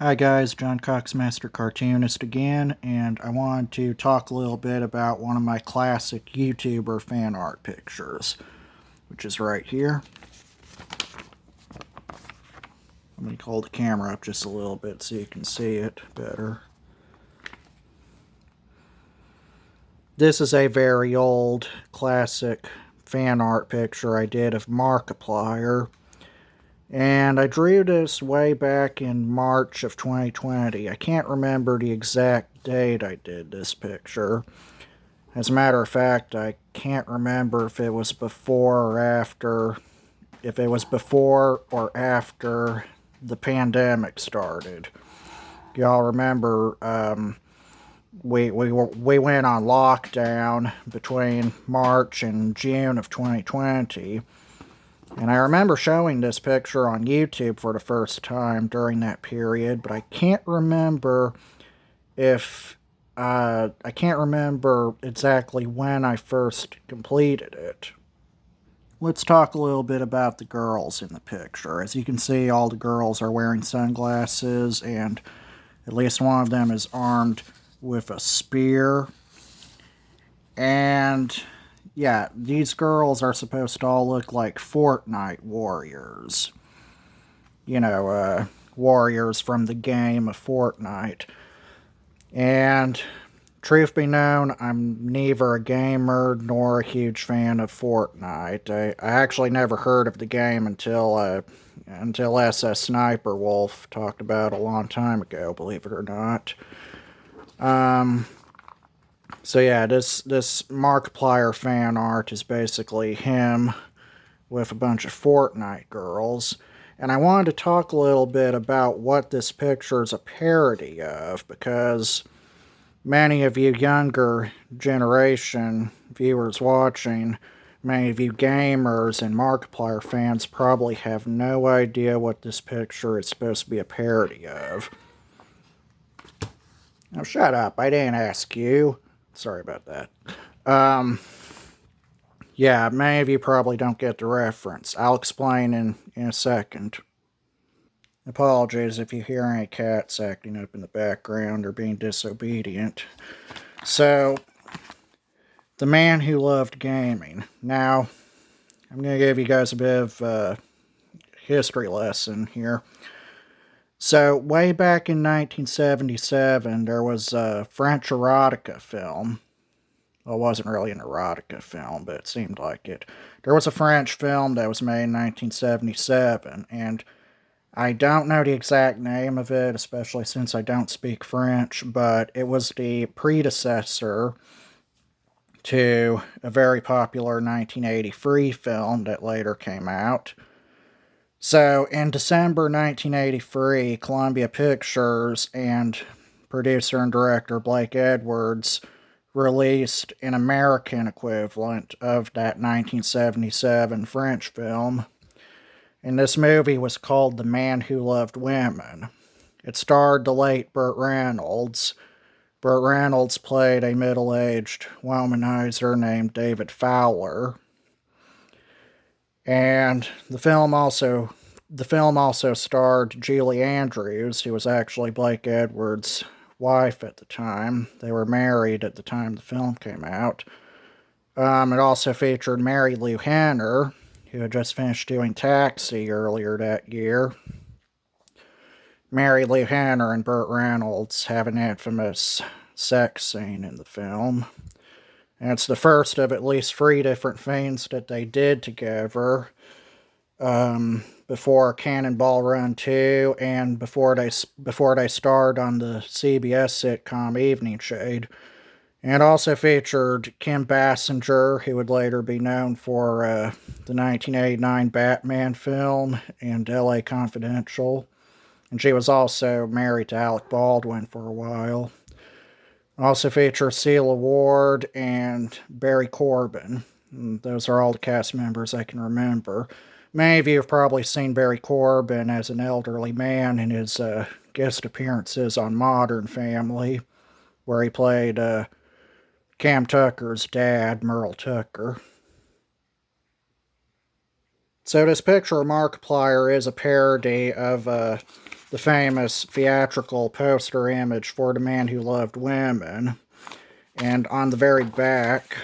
Hi guys, John Cox, Master Cartoonist again, and I wanted to talk a little bit about one of my classic YouTuber fan art pictures, which is right here. I'm going to hold the camera up just a little bit so you can see it better. This is a very old, classic fan art picture I did of Markiplier. And I drew this way back in March of 2020. I can't remember the exact date I did this picture. As a matter of fact, I can't remember if it was before or after the pandemic started. Y'all remember we went on lockdown between March and June of 2020. And I remember showing this picture on YouTube for the first time during that period, but I can't remember exactly when I first completed it. Let's talk a little bit about the girls in the picture. As you can see, all the girls are wearing sunglasses, and at least one of them is armed with a spear. And yeah, these girls are supposed to all look like Fortnite warriors. You know, warriors from the game of Fortnite. And truth be known, I'm neither a gamer nor a huge fan of Fortnite. I actually never heard of the game until SS Sniper Wolf talked about it a long time ago, believe it or not. So yeah, this Markiplier fan art is basically him with a bunch of Fortnite girls. And I wanted to talk a little bit about what this picture is a parody of, because many of you younger generation viewers watching, many of you gamers and Markiplier fans probably have no idea what this picture is supposed to be a parody of. Now shut up, I didn't ask you. Sorry about that. Yeah, many of you probably don't get the reference. I'll explain in a second. Apologies if you hear any cats acting up in the background or being disobedient. So, the man who loved gaming. Now, I'm going to give you guys a bit of a history lesson here. So, way back in 1977, there was a French erotica film. Well, it wasn't really an erotica film, but it seemed like it. There was a French film that was made in 1977, and I don't know the exact name of it, especially since I don't speak French, but it was the predecessor to a very popular 1983 film that later came out. So, in December 1983, Columbia Pictures and producer and director Blake Edwards released an American equivalent of that 1977 French film. And this movie was called The Man Who Loved Women. It starred the late Burt Reynolds. Burt Reynolds played a middle-aged womanizer named David Fowler. And the film also starred Julie Andrews, who was actually Blake Edwards' wife at the time. They were married at the time the film came out. It also featured Mary Lou Hanner, who had just finished doing Taxi earlier that year. Mary Lou Hanner and Burt Reynolds have an infamous sex scene in the film. And it's the first of at least 3 different things that they did together before Cannonball Run 2 and before they starred on the CBS sitcom Evening Shade. And also featured Kim Basinger, who would later be known for the 1989 Batman film and L.A. Confidential. And she was also married to Alec Baldwin for a while. Also features Celia Ward and Barry Corbin. And those are all the cast members I can remember. Many of you have probably seen Barry Corbin as an elderly man in his guest appearances on Modern Family, where he played Cam Tucker's dad, Merle Tucker. So this picture of Markiplier is a parody of the famous theatrical poster image for The Man Who Loved Women. And on the very back,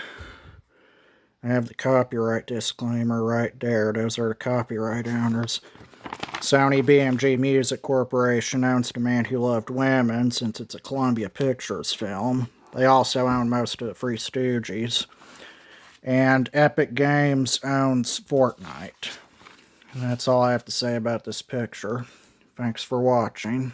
I have the copyright disclaimer right there. Those are the copyright owners. Sony BMG Music Corporation owns The Man Who Loved Women since it's a Columbia Pictures film. They also own most of the Three Stooges. And Epic Games owns Fortnite. And that's all I have to say about this picture. Thanks for watching.